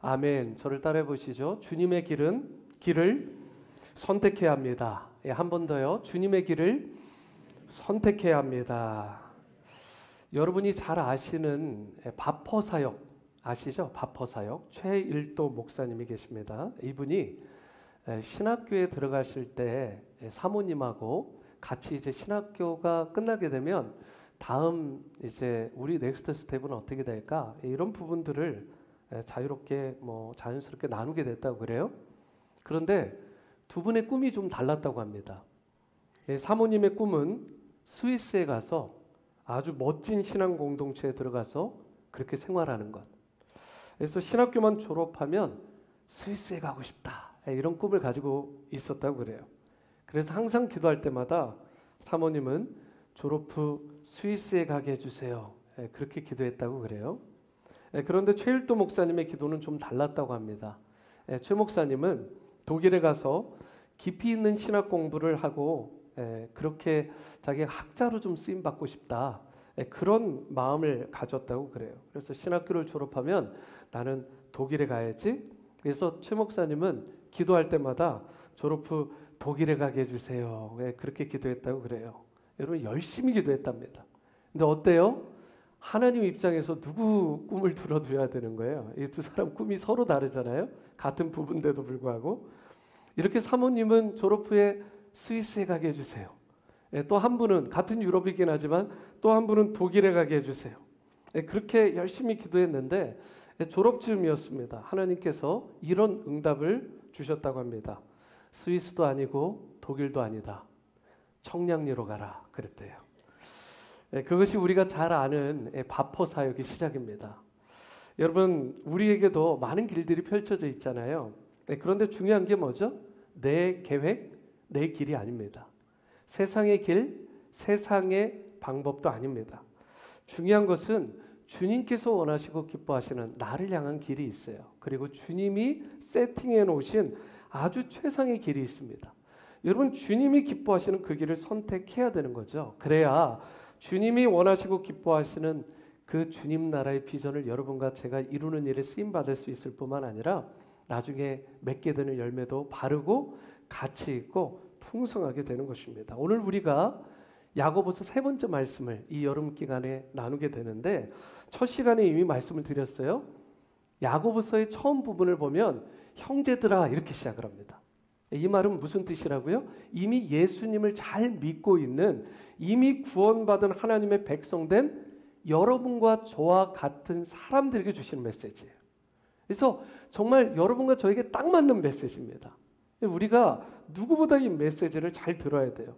아멘. 저를 따라해 보시죠. 주님의 길을 선택해야 합니다. 예, 한 번 더요. 주님의 길을 선택해야 합니다. 여러분이 잘 아시는 바퍼사역 아시죠? 바퍼사역 최일도 목사님이 계십니다. 이분이 신학교에 들어가실 때 사모님하고 같이 이제 신학교가 끝나게 되면 다음 이제 우리 넥스트 스텝은 어떻게 될까? 이런 부분들을 자유롭게 자연스럽게 나누게 됐다고 그래요. 그런데 두 분의 꿈이 좀 달랐다고 합니다. 사모님의 꿈은 스위스에 가서 아주 멋진 신앙 공동체에 들어가서 그렇게 생활하는 것. 그래서 신학교만 졸업하면 스위스에 가고 싶다. 이런 꿈을 가지고 있었다고 그래요. 그래서 항상 기도할 때마다 사모님은 졸업 후 스위스에 가게 해주세요. 그렇게 기도했다고 그래요. 그런데 최일도 목사님의 기도는 좀 달랐다고 합니다. 최 목사님은 독일에 가서 깊이 있는 신학 공부를 하고 그렇게 자기가 학자로 좀 쓰임 받고 싶다. 그런 마음을 가졌다고 그래요. 그래서 신학교를 졸업하면 나는 독일에 가야지. 그래서 최 목사님은 기도할 때마다 졸업 후 독일에 가게 해주세요. 그렇게 기도했다고 그래요. 여러분 열심히 기도했답니다. 근데 어때요? 하나님 입장에서 누구 꿈을 들어드려야 되는 거예요? 이 두 사람 꿈이 서로 다르잖아요. 같은 부분인데도 불구하고 이렇게 사모님은 졸업 후에 스위스에 가게 해주세요. 또 한 분은 같은 유럽이긴 하지만 또 한 분은 독일에 가게 해주세요. 그렇게 열심히 기도했는데 졸업 즈음이었습니다. 하나님께서 이런 응답을 주셨다고 합니다. 스위스도 아니고 독일도 아니다. 청량리로 가라 그랬대요. 그것이 우리가 잘 아는 바퍼 사역의 시작입니다. 여러분 우리에게도 많은 길들이 펼쳐져 있잖아요. 그런데 중요한 게 뭐죠? 내 계획, 내 길이 아닙니다. 세상의 길, 세상의 방법도 아닙니다. 중요한 것은 주님께서 원하시고 기뻐하시는 나를 향한 길이 있어요. 그리고 주님이 세팅해 놓으신 아주 최상의 길이 있습니다. 여러분 주님이 기뻐하시는 그 길을 선택해야 되는 거죠. 그래야 주님이 원하시고 기뻐하시는 그 주님 나라의 비전을 여러분과 제가 이루는 일에 쓰임받을 수 있을 뿐만 아니라 나중에 맺게 되는 열매도 바르고 가치 있고 풍성하게 되는 것입니다. 오늘 우리가 야고보서 세 번째 말씀을 이 여름 기간에 나누게 되는데 첫 시간에 이미 말씀을 드렸어요. 야고보서의 처음 부분을 보면 형제들아 이렇게 시작을 합니다. 이 말은 무슨 뜻이라고요? 이미 예수님을 잘 믿고 있는 이미 구원받은 하나님의 백성된 여러분과 저와 같은 사람들에게 주시는 메시지예요. 그래서 정말 여러분과 저에게 딱 맞는 메시지입니다. 우리가 누구보다 이 메시지를 잘 들어야 돼요.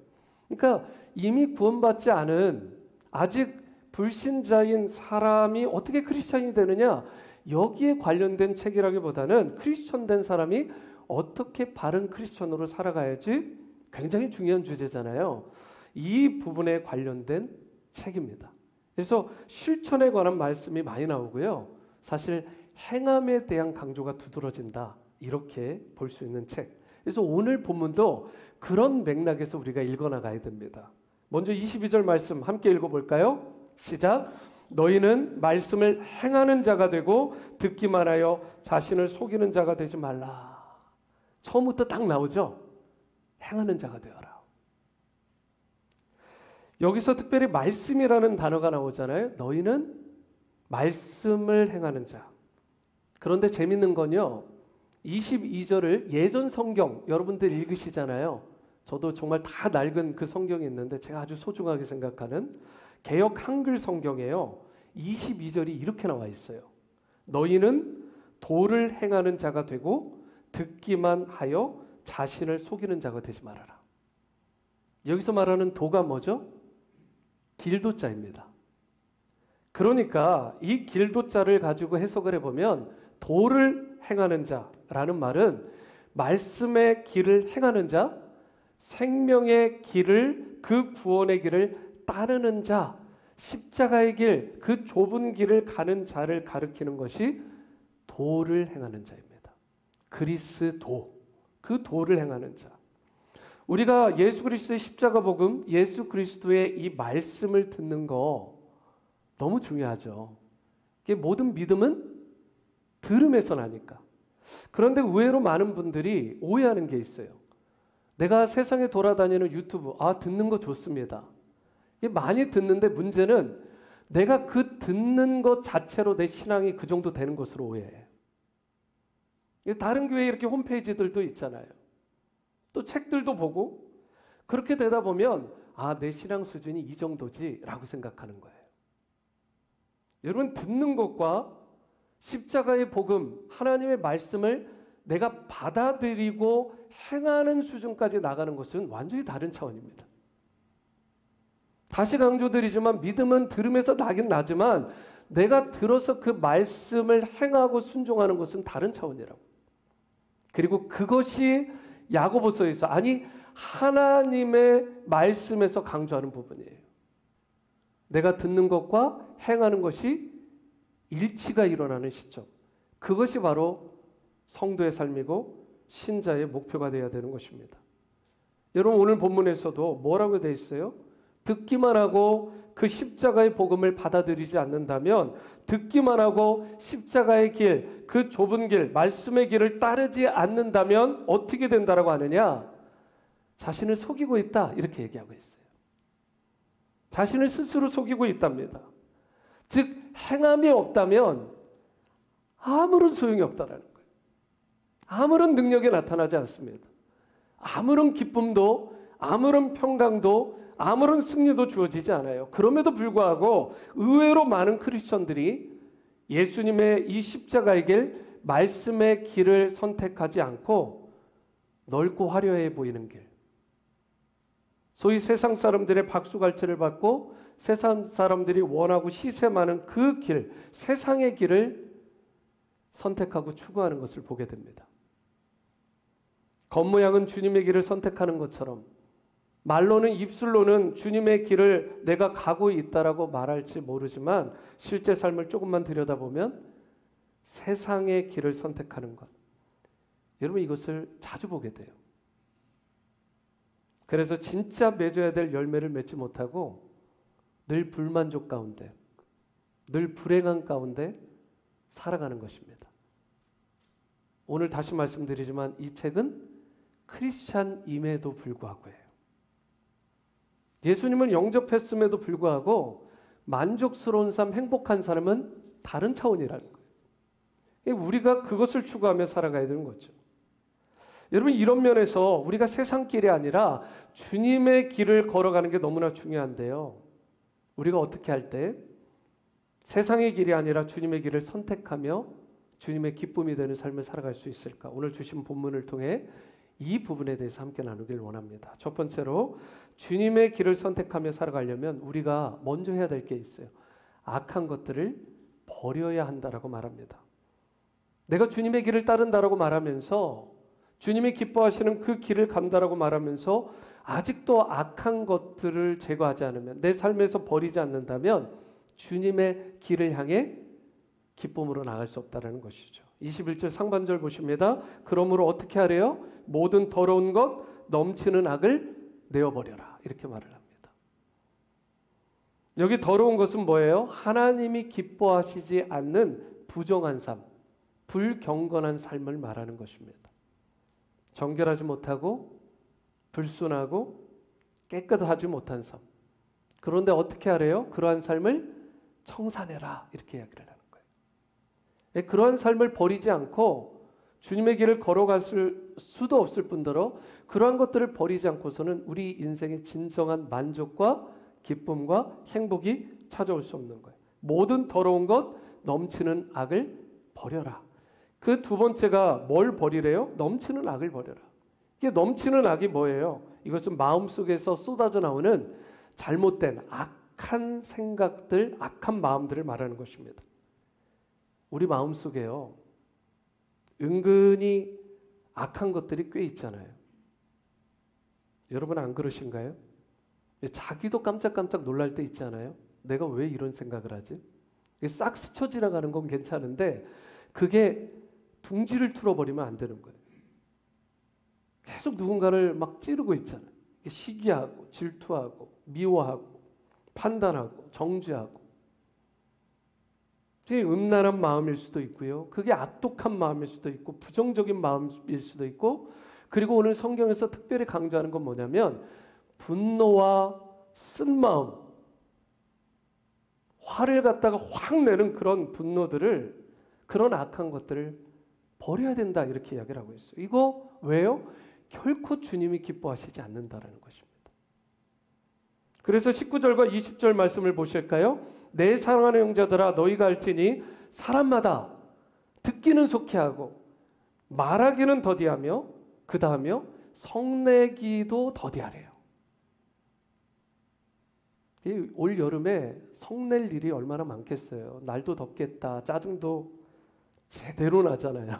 그러니까 이미 구원받지 않은 아직 불신자인 사람이 어떻게 크리스천이 되느냐 여기에 관련된 책이라기보다는 크리스천 된 사람이 어떻게 바른 크리스천으로 살아가야지 굉장히 중요한 주제잖아요. 이 부분에 관련된 책입니다. 그래서 실천에 관한 말씀이 많이 나오고요. 사실 행함에 대한 강조가 두드러진다. 이렇게 볼 수 있는 책. 그래서 오늘 본문도 그런 맥락에서 우리가 읽어나가야 됩니다. 먼저 22절 말씀 함께 읽어볼까요? 시작! 너희는 말씀을 행하는 자가 되고 듣기만 하여 자신을 속이는 자가 되지 말라. 처음부터 딱 나오죠? 행하는 자가 되어라. 여기서 특별히 말씀이라는 단어가 나오잖아요. 너희는 말씀을 행하는 자. 그런데 재밌는 건요. 22절을 예전 성경 여러분들 읽으시잖아요. 저도 정말 다 낡은 그 성경이 있는데 제가 아주 소중하게 생각하는 개역 한글 성경이에요. 22절이 이렇게 나와 있어요. 너희는 도를 행하는 자가 되고 듣기만 하여 자신을 속이는 자가 되지 말아라. 여기서 말하는 도가 뭐죠? 길도자입니다. 그러니까 이 길도자를 가지고 해석을 해보면 도를 행하는 자라는 말은 말씀의 길을 행하는 자, 생명의 길을 그 구원의 길을 따르는 자, 십자가의 길, 그 좁은 길을 가는 자를 가리키는 것이 도를 행하는 자입니다. 그리스도, 그 도를 행하는 자. 우리가 예수 그리스도의 십자가 복음, 예수 그리스도의 이 말씀을 듣는 거 너무 중요하죠. 이게 모든 믿음은 들음에서 나니까. 그런데 의외로 많은 분들이 오해하는 게 있어요. 내가 세상에 돌아다니는 유튜브, 듣는 거 좋습니다. 이게 많이 듣는데 문제는 내가 그 듣는 것 자체로 내 신앙이 그 정도 되는 것으로 오해해요. 다른 교회 이렇게 홈페이지들도 있잖아요. 또 책들도 보고 그렇게 되다 보면 내 신앙 수준이 이 정도지 라고 생각하는 거예요. 여러분, 듣는 것과 십자가의 복음, 하나님의 말씀을 내가 받아들이고 행하는 수준까지 나가는 것은 완전히 다른 차원입니다. 다시 강조드리지만 믿음은 들음에서 나긴 나지만 내가 들어서 그 말씀을 행하고 순종하는 것은 다른 차원이라고. 그리고 그것이 야고보서에서, 아니 하나님의 말씀에서 강조하는 부분이에요. 내가 듣는 것과 행하는 것이 일치가 일어나는 시점. 그것이 바로 성도의 삶이고 신자의 목표가 되어야 되는 것입니다. 여러분, 오늘 본문에서도 뭐라고 되어 있어요? 듣기만 하고 그 십자가의 복음을 받아들이지 않는다면, 듣기만 하고 십자가의 길, 그 좁은 길, 말씀의 길을 따르지 않는다면 어떻게 된다라고 하느냐? 자신을 속이고 있다, 이렇게 얘기하고 있어요. 자신을 스스로 속이고 있답니다. 즉 행함이 없다면 아무런 소용이 없다라는 거예요. 아무런 능력이 나타나지 않습니다. 아무런 기쁨도, 아무런 평강도, 아무런 승리도 주어지지 않아요. 그럼에도 불구하고 의외로 많은 크리스천들이 예수님의 이 십자가의 길, 말씀의 길을 선택하지 않고 넓고 화려해 보이는 길, 소위 세상 사람들의 박수갈채를 받고 세상 사람들이 원하고 시세 많은 그 길, 세상의 길을 선택하고 추구하는 것을 보게 됩니다. 겉모양은 주님의 길을 선택하는 것처럼 말로는, 입술로는 주님의 길을 내가 가고 있다라고 말할지 모르지만 실제 삶을 조금만 들여다보면 세상의 길을 선택하는 것, 여러분 이것을 자주 보게 돼요. 그래서 진짜 맺어야 될 열매를 맺지 못하고 늘 불만족 가운데, 늘 불행한 가운데 살아가는 것입니다. 오늘 다시 말씀드리지만 이 책은 크리스찬임에도 불구하고예요. 예수님을 영접했음에도 불구하고 만족스러운 삶, 행복한 삶은 다른 차원이라는 거예요. 우리가 그것을 추구하며 살아가야 되는 거죠. 여러분, 이런 면에서 우리가 세상 길이 아니라 주님의 길을 걸어가는 게 너무나 중요한데요. 우리가 어떻게 할 때 세상의 길이 아니라 주님의 길을 선택하며 주님의 기쁨이 되는 삶을 살아갈 수 있을까? 오늘 주신 본문을 통해 이 부분에 대해서 함께 나누길 원합니다. 첫 번째로 주님의 길을 선택하며 살아가려면 우리가 먼저 해야 될 게 있어요. 악한 것들을 버려야 한다라고 말합니다. 내가 주님의 길을 따른다라고 말하면서, 주님이 기뻐하시는 그 길을 간다라고 말하면서 아직도 악한 것들을 제거하지 않으면, 내 삶에서 버리지 않는다면 주님의 길을 향해 기쁨으로 나갈 수 없다는 것이죠. 21절 상반절 보십니다. 그러므로 어떻게 하래요? 모든 더러운 것, 넘치는 악을 내어버려라, 이렇게 말을 합니다. 여기 더러운 것은 뭐예요? 하나님이 기뻐하시지 않는 부정한 삶, 불경건한 삶을 말하는 것입니다. 정결하지 못하고 불순하고 깨끗하지 못한 삶. 그런데 어떻게 하래요? 그러한 삶을 청산해라, 이렇게 이야기를 하는 거예요. 그러한 삶을 버리지 않고 주님의 길을 걸어갈 수도 없을 뿐더러 그러한 것들을 버리지 않고서는 우리 인생의 진정한 만족과 기쁨과 행복이 찾아올 수 없는 거예요. 모든 더러운 것, 넘치는 악을 버려라. 그 두 번째가 뭘 버리래요? 넘치는 악을 버려라. 이게 넘치는 악이 뭐예요? 이것은 마음속에서 쏟아져 나오는 잘못된 악한 생각들, 악한 마음들을 말하는 것입니다. 우리 마음속에요, 은근히 악한 것들이 꽤 있잖아요. 여러분 안 그러신가요? 자기도 깜짝깜짝 놀랄 때 있잖아요. 내가 왜 이런 생각을 하지? 싹 스쳐 지나가는 건 괜찮은데 그게 둥지를 틀어버리면 안 되는 거예요. 계속 누군가를 막 찌르고 있잖아요. 시기하고 질투하고 미워하고 판단하고 정죄하고. 음란한 마음일 수도 있고요. 그게 악독한 마음일 수도 있고 부정적인 마음일 수도 있고, 그리고 오늘 성경에서 특별히 강조하는 건 뭐냐면 분노와 쓴마음, 화를 갖다가 확 내는 그런 분노들을, 그런 악한 것들을 버려야 된다, 이렇게 이야기를 하고 있어요. 이거 왜요? 결코 주님이 기뻐하시지 않는다라는 것입니다. 그래서 19절과 20절 말씀을 보실까요? 내 사랑하는 형제들아, 너희가 알지니 사람마다 듣기는 속히 하고 말하기는 더디하며 그 다음에 성내기도 더디하래요. 올 여름에 성낼 일이 얼마나 많겠어요. 날도 덥겠다. 짜증도 제대로 나잖아요.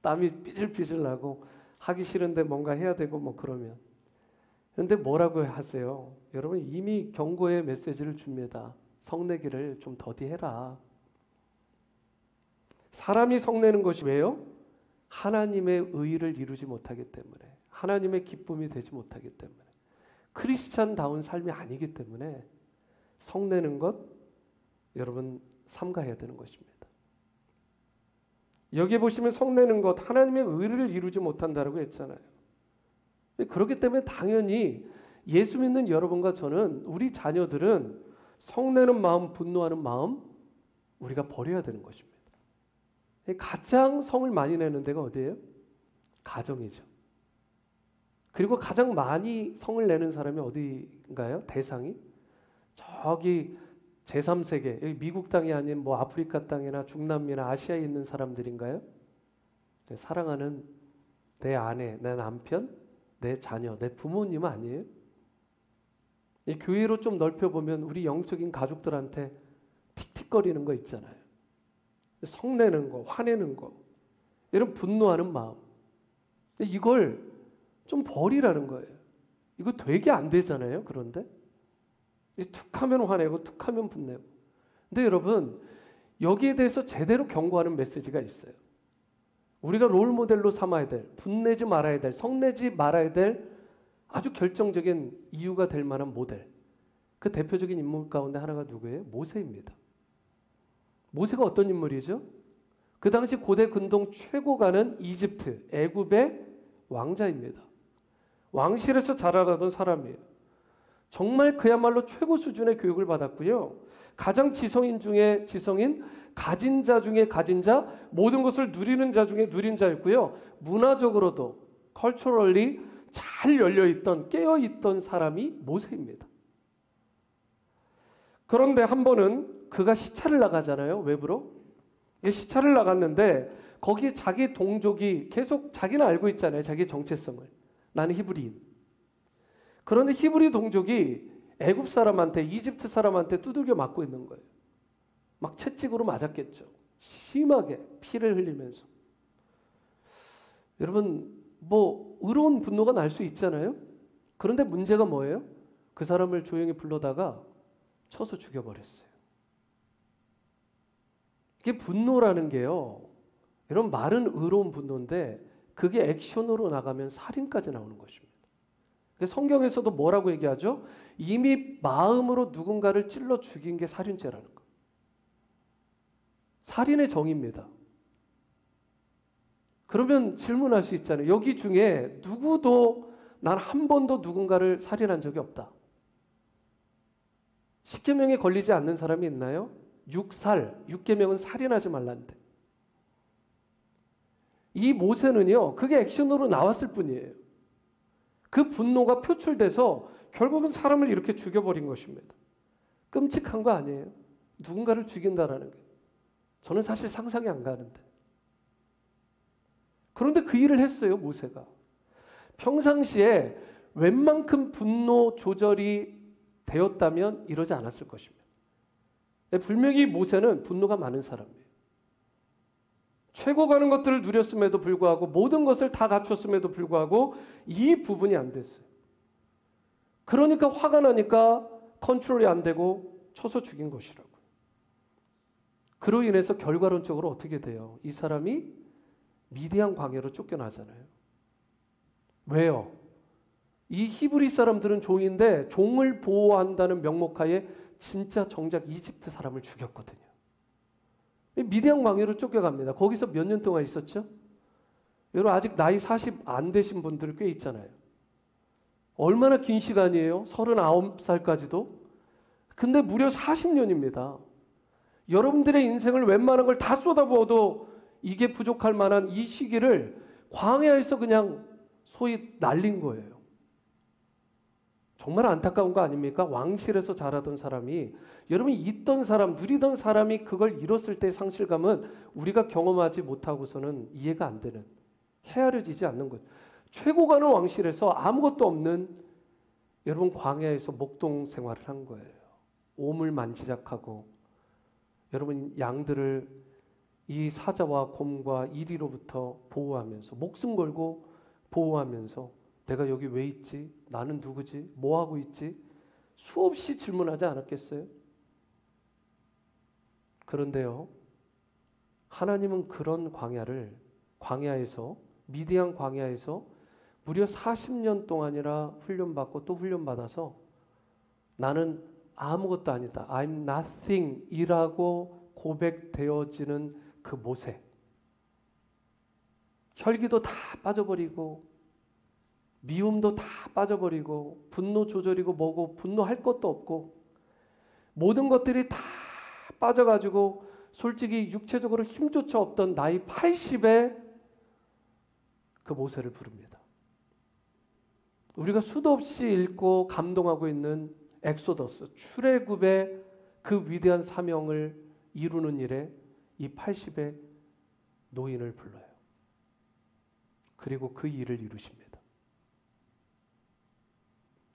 땀이 삐질삐질 나고 하기 싫은데 뭔가 해야 되고 뭐 그러면. 그런데 뭐라고 하세요? 여러분 이미 경고의 메시지를 줍니다. 성내기를 좀 더디해라. 사람이 성내는 것이 왜요? 하나님의 의의를 이루지 못하기 때문에, 하나님의 기쁨이 되지 못하기 때문에, 크리스찬다운 삶이 아니기 때문에 성내는 것, 여러분 삼가해야 되는 것입니다. 여기 보시면 성내는 것, 하나님의 의를 이루지 못한다라고 했잖아요. 그렇기 때문에 당연히 예수 믿는 여러분과 저는, 우리 자녀들은 성내는 마음, 분노하는 마음 우리가 버려야 되는 것입니다. 가장 성을 많이 내는 데가 어디예요? 가정이죠. 그리고 가장 많이 성을 내는 사람이 어디인가요? 대상이? 저기 제3세계, 여기 미국 땅이 아닌 뭐 아프리카 땅이나 중남미나 아시아에 있는 사람들인가요? 사랑하는 내 아내, 내 남편, 내 자녀, 내 부모님 아니에요? 이 교회로 좀 넓혀보면 우리 영적인 가족들한테 틱틱거리는 거 있잖아요. 성내는 거, 화내는 거, 이런 분노하는 마음. 이걸 좀 버리라는 거예요. 이거 되게 안 되잖아요. 그런데 툭하면 화내고 툭하면 분내고. 근데 여러분 여기에 대해서 제대로 경고하는 메시지가 있어요. 우리가 롤모델로 삼아야 될, 분내지 말아야 될, 성내지 말아야 될 아주 결정적인 이유가 될 만한 모델. 그 대표적인 인물 가운데 하나가 누구예요? 모세입니다. 모세가 어떤 인물이죠? 그 당시 고대 근동 최고가는 이집트, 애굽의 왕자입니다. 왕실에서 자라나던 사람이에요. 정말 그야말로 최고 수준의 교육을 받았고요. 가장 지성인 중에 지성인, 가진 자 중에 가진 자, 모든 것을 누리는 자 중에 누린 자였고요. 문화적으로도 컬처럴리 잘 열려있던, 깨어있던 사람이 모세입니다. 그런데 한 번은 그가 시차를 나가잖아요. 외부로. 시차를 나갔는데 거기에 자기 동족이 계속, 자기는 알고 있잖아요. 자기의 정체성을. 나는 히브리인. 그런데 히브리 동족이 애굽 사람한테, 이집트 사람한테 두들겨 맞고 있는 거예요. 막 채찍으로 맞았겠죠. 심하게 피를 흘리면서. 여러분 뭐 의로운 분노가 날 수 있잖아요. 그런데 문제가 뭐예요? 그 사람을 조용히 불러다가 쳐서 죽여버렸어요. 이게 분노라는 게요, 이런 말은 의로운 분노인데 그게 액션으로 나가면 살인까지 나오는 것입니다. 성경에서도 뭐라고 얘기하죠? 이미 마음으로 누군가를 찔러 죽인 게 살인죄라는 거. 살인의 정의입니다. 그러면 질문할 수 있잖아요. 여기 중에 누구도 난 한 번도 누군가를 살인한 적이 없다. 십계명에 걸리지 않는 사람이 있나요? 6계명은 살인하지 말란데. 이 모세는요, 그게 액션으로 나왔을 뿐이에요. 그 분노가 표출돼서 결국은 사람을 이렇게 죽여버린 것입니다. 끔찍한 거 아니에요? 누군가를 죽인다라는 게. 저는 사실 상상이 안 가는데. 그런데 그 일을 했어요, 모세가. 평상시에 웬만큼 분노 조절이 되었다면 이러지 않았을 것입니다. 분명히 모세는 분노가 많은 사람이에요. 최고 가는 것들을 누렸음에도 불구하고, 모든 것을 다 갖췄음에도 불구하고 이 부분이 안 됐어요. 그러니까 화가 나니까 컨트롤이 안 되고 쳐서 죽인 것이라고요. 그로 인해서 결과론적으로 어떻게 돼요? 이 사람이 미디안 광야로 쫓겨나잖아요. 왜요? 이 히브리 사람들은 종인데 종을 보호한다는 명목하에 진짜 정작 이집트 사람을 죽였거든요. 미디안 광야로 쫓겨갑니다. 거기서 몇 년 동안 있었죠? 여러분 아직 나이 40 안 되신 분들 꽤 있잖아요. 얼마나 긴 시간이에요? 39살까지도. 근데 무려 40년입니다. 여러분들의 인생을 웬만한 걸 다 쏟아부어도 이게 부족할 만한 이 시기를 광야에서 그냥 소위 날린 거예요. 정말 안타까운 거 아닙니까? 왕실에서 자라던 사람이, 여러분이 있던 사람, 누리던 사람이 그걸 잃었을 때의 상실감은 우리가 경험하지 못하고서는 이해가 안 되는, 헤아려지지 않는 것. 최고 가는 왕실에서 아무것도 없는 여러분 광야에서 목동 생활을 한 거예요. 오물 만지작하고 여러분 양들을 이 사자와 곰과 이리로부터 보호하면서 목숨 걸고 보호하면서 내가 여기 왜 있지? 나는 누구지? 뭐 하고 있지? 수없이 질문하지 않았겠어요? 그런데요, 하나님은 그런 광야에서 미디안 광야에서 무려 40년 동안이나 훈련받고 또 훈련받아서 나는 아무것도 아니다. I'm nothing 이라고 고백되어지는 그 모세. 혈기도 다 빠져버리고 미움도 다 빠져버리고 분노 조절이고 뭐고 분노할 것도 없고 모든 것들이 다 빠져가지고 솔직히 육체적으로 힘조차 없던 나이 80에 그 모세를 부릅니다. 우리가 수도 없이 읽고 감동하고 있는 엑소더스, 출애굽의 그 위대한 사명을 이루는 일에 이 80의 노인을 불러요. 그리고 그 일을 이루십니다.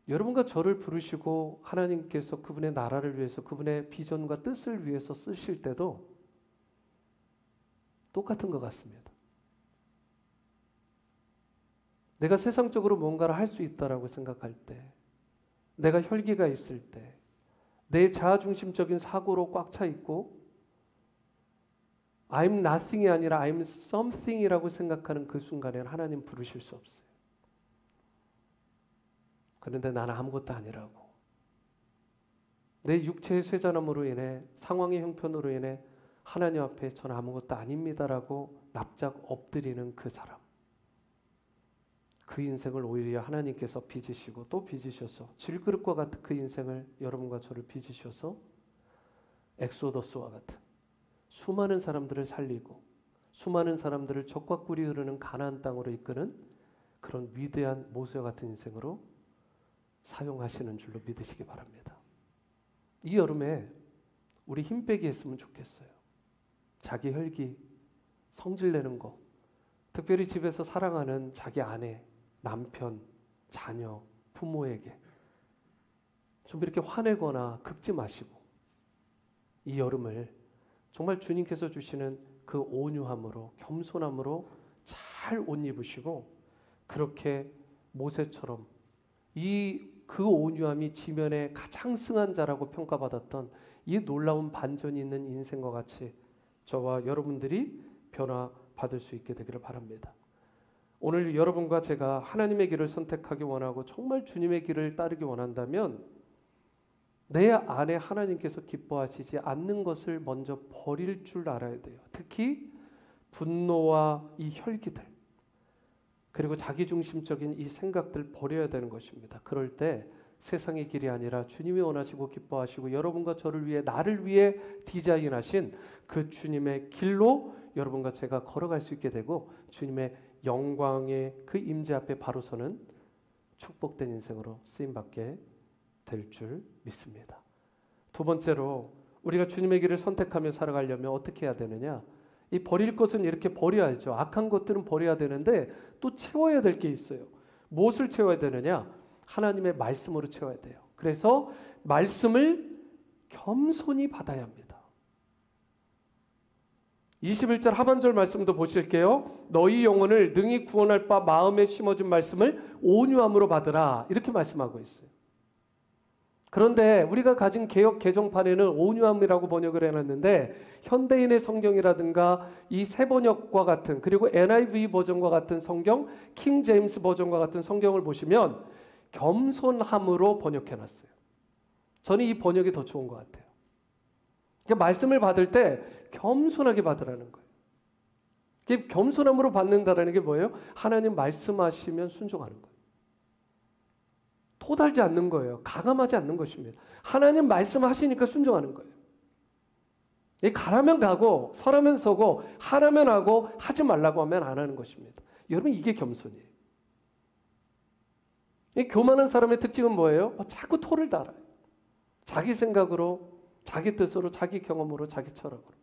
여러분과 저를 부르시고 하나님께서 그분의 나라를 위해서 그분의 비전과 뜻을 위해서 쓰실 때도 똑같은 것 같습니다. 내가 세상적으로 뭔가를 할 수 있다라고 생각할 때, 내가 혈기가 있을 때, 내 자아중심적인 사고로 꽉 차 있고 I'm nothing이 아니라 I'm something이라고 생각하는 그 순간에는 하나님 부르실 수 없어요. 그런데 나는 아무것도 아니라고. 내 육체의 쇠잔함으로 인해, 상황의 형편으로 인해 하나님 앞에 저는 아무것도 아닙니다라고 납작 엎드리는 그 사람. 그 인생을 오히려 하나님께서 빚으시고 또 빚으셔서 질그릇과 같은 그 인생을 여러분과 저를 빚으셔서 엑소더스와 같은 수많은 사람들을 살리고 수많은 사람들을 적과 꿀이 흐르는 가나안 땅으로 이끄는 그런 위대한 모세와 같은 인생으로 사용하시는 줄로 믿으시기 바랍니다. 이 여름에 우리 힘 빼기 했으면 좋겠어요. 자기 혈기, 성질내는 거, 특별히 집에서 사랑하는 자기 아내, 남편, 자녀, 부모에게 좀 이렇게 화내거나 긁지 마시고 이 여름을 정말 주님께서 주시는 그 온유함으로, 겸손함으로 잘 옷 입으시고 그렇게 모세처럼 그 온유함이 지면에 가장 승한 자라고 평가받았던 이 놀라운 반전이 있는 인생과 같이 저와 여러분들이 변화받을 수 있게 되기를 바랍니다. 오늘 여러분과 제가 하나님의 길을 선택하기 원하고 정말 주님의 길을 따르기 원한다면 내 안에 하나님께서 기뻐하시지 않는 것을 먼저 버릴 줄 알아야 돼요. 특히 분노와 이 혈기들, 그리고 자기중심적인 이 생각들 버려야 되는 것입니다. 그럴 때 세상의 길이 아니라 주님이 원하시고 기뻐하시고 여러분과 저를 위해, 나를 위해 디자인하신 그 주님의 길로 여러분과 제가 걸어갈 수 있게 되고 주님의 영광의 그 임재 앞에 바로 서는 축복된 인생으로 쓰임받게 될 줄 믿습니다. 두 번째로 우리가 주님의 길을 선택하며 살아가려면 어떻게 해야 되느냐? 이 버릴 것은 이렇게 버려야죠. 악한 것들은 버려야 되는데 또 채워야 될 게 있어요. 무엇을 채워야 되느냐? 하나님의 말씀으로 채워야 돼요. 그래서 말씀을 겸손히 받아야 합니다. 21절 하반절 말씀도 보실게요. 너희 영혼을 능히 구원할 바 마음에 심어진 말씀을 온유함으로 받으라. 이렇게 말씀하고 있어요. 그런데 우리가 가진 개역 개정판에는 온유함이라고 번역을 해놨는데 현대인의 성경이라든가 이 새 번역과 같은, 그리고 NIV 버전과 같은 성경, 킹 제임스 버전과 같은 성경을 보시면 겸손함으로 번역해놨어요. 저는 이 번역이 더 좋은 것 같아요. 그러니까 말씀을 받을 때 겸손하게 받으라는 거예요. 이게 겸손함으로 받는다라는 게 뭐예요? 하나님 말씀하시면 순종하는 거예요. 토달지 않는 거예요. 가감하지 않는 것입니다. 하나님 말씀하시니까 순종하는 거예요. 가라면 가고 서라면 서고 하라면 하고 하지 말라고 하면 안 하는 것입니다. 여러분, 이게 겸손이에요. 이 교만한 사람의 특징은 뭐예요? 자꾸 토를 달아요. 자기 생각으로, 자기 뜻으로, 자기 경험으로, 자기 철학으로.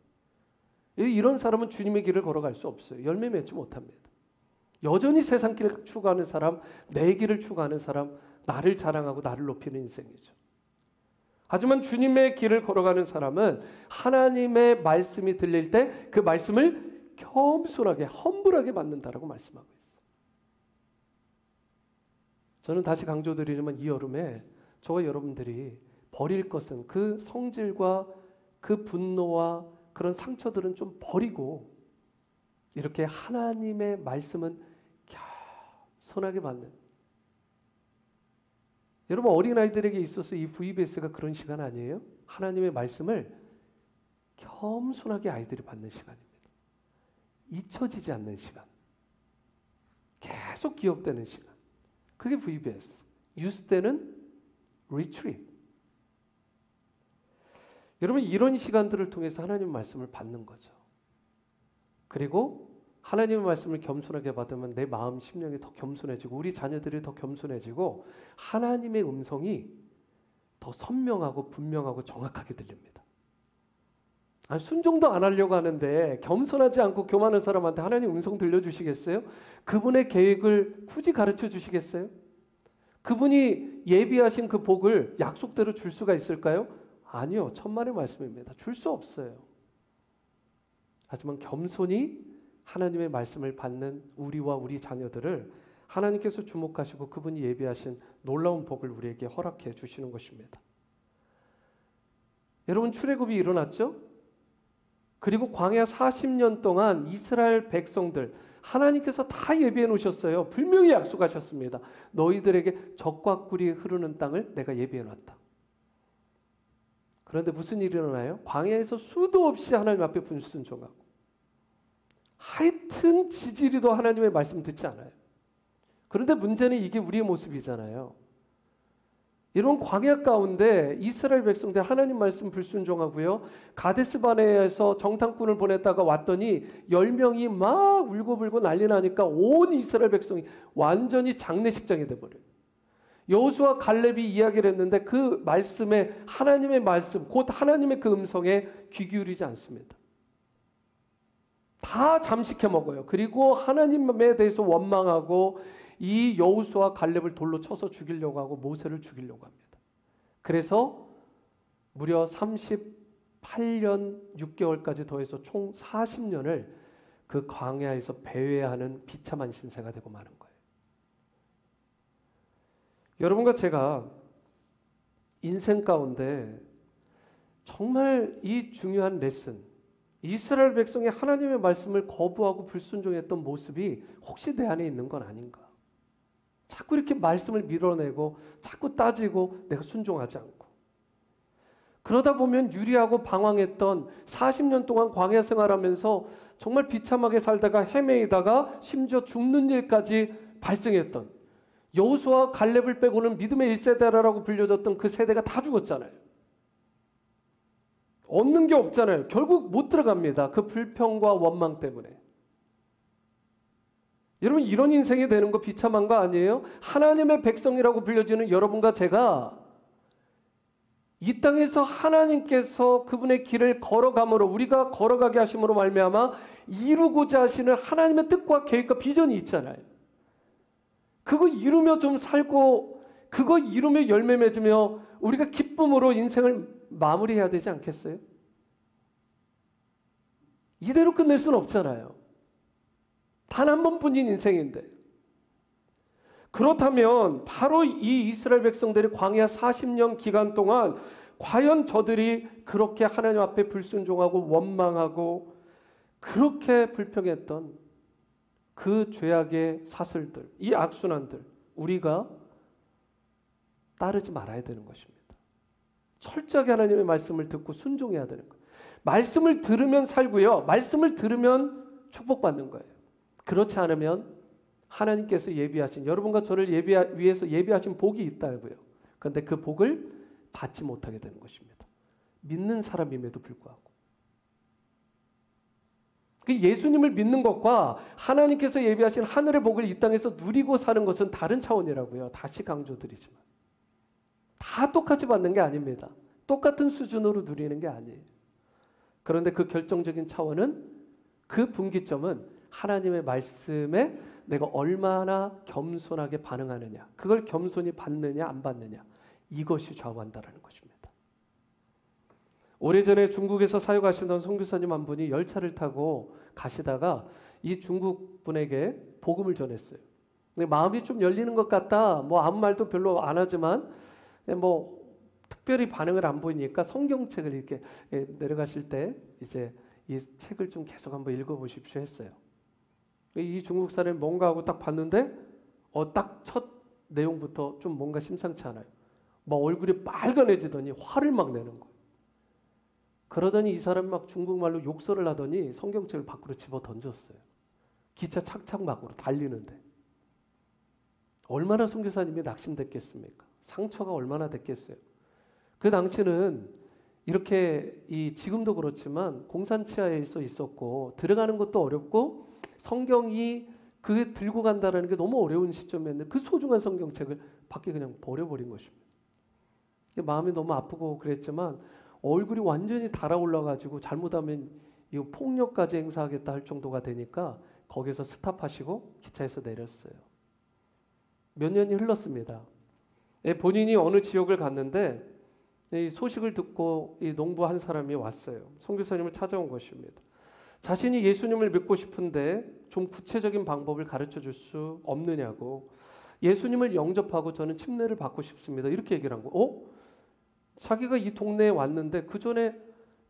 이런 사람은 주님의 길을 걸어갈 수 없어요. 열매 맺지 못합니다. 여전히 세상 길을 추구하는 사람, 내 길을 추구하는 사람, 나를 자랑하고 나를 높이는 인생이죠. 하지만 주님의 길을 걸어가는 사람은 하나님의 말씀이 들릴 때 그 말씀을 겸손하게, 험불하게 받는다라고 말씀하고 있어요. 저는 다시 강조드리지만 이 여름에 저와 여러분들이 버릴 것은 그 성질과 그 분노와 그런 상처들은 좀 버리고 이렇게 하나님의 말씀은 겸손하게 받는, 여러분, 어린아이들에게 있어서 이 VBS가 그런 시간 아니에요? 하나님의 말씀을 겸손하게 아이들이 받는 시간입니다. 잊혀지지 않는 시간, 계속 기억되는 시간, 그게 VBS. 유스 때는 리트릿. 여러분, 이런 시간들을 통해서 하나님의 말씀을 받는 거죠. 그리고 하나님의 말씀을 겸손하게 받으면 내 마음, 심령이 더 겸손해지고 우리 자녀들이 더 겸손해지고 하나님의 음성이 더 선명하고 분명하고 정확하게 들립니다. 순종도 안 하려고 하는데 겸손하지 않고 교만한 사람한테 하나님 음성 들려주시겠어요? 그분의 계획을 굳이 가르쳐 주시겠어요? 그분이 예비하신 그 복을 약속대로 줄 수가 있을까요? 아니요. 천만의 말씀입니다. 줄 수 없어요. 하지만 겸손히 하나님의 말씀을 받는 우리와 우리 자녀들을 하나님께서 주목하시고 그분이 예비하신 놀라운 복을 우리에게 허락해 주시는 것입니다. 여러분, 출애굽이 일어났죠? 그리고 광야 40년 동안 이스라엘 백성들 하나님께서 다 예비해 놓으셨어요. 분명히 약속하셨습니다. 너희들에게 젖과 꿀이 흐르는 땅을 내가 예비해 놨다. 그런데 무슨 일이 일어나요? 광야에서 수도 없이 하나님 앞에 불순종하고 하여튼 지지리도 하나님의 말씀 듣지 않아요. 그런데 문제는 이게 우리의 모습이잖아요. 이런 광야 가운데 이스라엘 백성들 하나님 말씀 불순종하고요. 가데스바네에서 정탐꾼을 보냈다가 왔더니 10명이 막 울고불고 난리 나니까 온 이스라엘 백성이 완전히 장례식장이 돼버려요. 여호수아 갈렙이 이야기를 했는데 그 말씀에, 하나님의 말씀, 곧 하나님의 그 음성에 귀 기울이지 않습니다. 다 잠식해 먹어요. 그리고 하나님에 대해서 원망하고 이 여호수아 갈렙을 돌로 쳐서 죽이려고 하고 모세를 죽이려고 합니다. 그래서 무려 38년 6개월까지 더해서 총 40년을 그 광야에서 배회하는 비참한 신세가 되고 마는 거예요. 여러분과 제가 인생 가운데 정말 이 중요한 레슨, 이스라엘 백성이 하나님의 말씀을 거부하고 불순종했던 모습이 혹시 내 안에 있는 건 아닌가? 자꾸 이렇게 말씀을 밀어내고 자꾸 따지고 내가 순종하지 않고 그러다 보면 유리하고 방황했던 40년 동안 광야 생활하면서 정말 비참하게 살다가 헤매이다가 심지어 죽는 일까지 발생했던 여호수아 갈렙을 빼고는 믿음의 1세대라고 불려졌던 그 세대가 다 죽었잖아요. 얻는 게 없잖아요. 결국 못 들어갑니다. 그 불평과 원망 때문에. 여러분, 이런 인생이 되는 거 비참한 거 아니에요? 하나님의 백성이라고 불려지는 여러분과 제가 이 땅에서 하나님께서 그분의 길을 걸어감으로, 우리가 걸어가게 하심으로 말미암아 이루고자 하시는 하나님의 뜻과 계획과 비전이 있잖아요. 그거 이루며 좀 살고 그거 이루며 열매 맺으며 우리가 기쁨으로 인생을 마무리해야 되지 않겠어요? 이대로 끝낼 수는 없잖아요. 단 한 번뿐인 인생인데. 그렇다면 바로 이 이스라엘 백성들이 광야 40년 기간 동안 과연 저들이 그렇게 하나님 앞에 불순종하고 원망하고 그렇게 불평했던 그 죄악의 사슬들, 이 악순환들 우리가 따르지 말아야 되는 것입니다. 철저하게 하나님의 말씀을 듣고 순종해야 되는 것. 말씀을 들으면 살고요. 말씀을 들으면 축복받는 거예요. 그렇지 않으면 하나님께서 예비하신, 여러분과 저를 위해서 예비하신 복이 있다고요. 그런데 그 복을 받지 못하게 되는 것입니다. 믿는 사람임에도 불구하고. 예수님을 믿는 것과 하나님께서 예비하신 하늘의 복을 이 땅에서 누리고 사는 것은 다른 차원이라고요. 다시 강조드리지만. 다 똑같이 받는 게 아닙니다. 똑같은 수준으로 누리는 게 아니에요. 그런데 그 결정적인 차원은, 그 분기점은 하나님의 말씀에 내가 얼마나 겸손하게 반응하느냐, 그걸 겸손히 받느냐 안 받느냐, 이것이 좌우한다라는 것입니다. 오래전에 중국에서 사역하시던 선교사님 한 분이 열차를 타고 가시다가 이 중국 분에게 복음을 전했어요. 마음이 좀 열리는 것 같다, 뭐 아무 말도 별로 안 하지만 뭐 특별히 반응을 안 보이니까 성경책을 이렇게 내려가실 때 이제 이 책을 좀 계속 한번 읽어보십시오 했어요. 이 중국 사람이 뭔가 하고 딱 봤는데 딱 첫 내용부터 좀 뭔가 심상치 않아요. 막 얼굴이 빨간해지더니 화를 막 내는 거예요. 그러더니 이 사람이 막 중국말로 욕설을 하더니 성경책을 밖으로 집어 던졌어요. 기차 착착막으로 달리는데. 얼마나 선교사님이 낙심됐겠습니까? 상처가 얼마나 됐겠어요. 그 당시는 이렇게 지금도 그렇지만 공산치하에 있었고 들어가는 것도 어렵고 성경이 그게 들고 간다는 게 너무 어려운 시점이었는데 그 소중한 성경책을 밖에 그냥 버려버린 것입니다. 마음이 너무 아프고 그랬지만 얼굴이 완전히 달아올라가지고 잘못하면 이 폭력까지 행사하겠다 할 정도가 되니까 거기서 스탑하시고 기차에서 내렸어요. 몇 년이 흘렀습니다. 본인이 어느 지역을 갔는데 이 소식을 듣고 이 농부 한 사람이 왔어요. 선교사님을 찾아온 것입니다. 자신이 예수님을 믿고 싶은데 좀 구체적인 방법을 가르쳐 줄 수 없느냐고, 예수님을 영접하고 저는 침례를 받고 싶습니다, 이렇게 얘기를 한 거예요. 자기가 이 동네에 왔는데 그 전에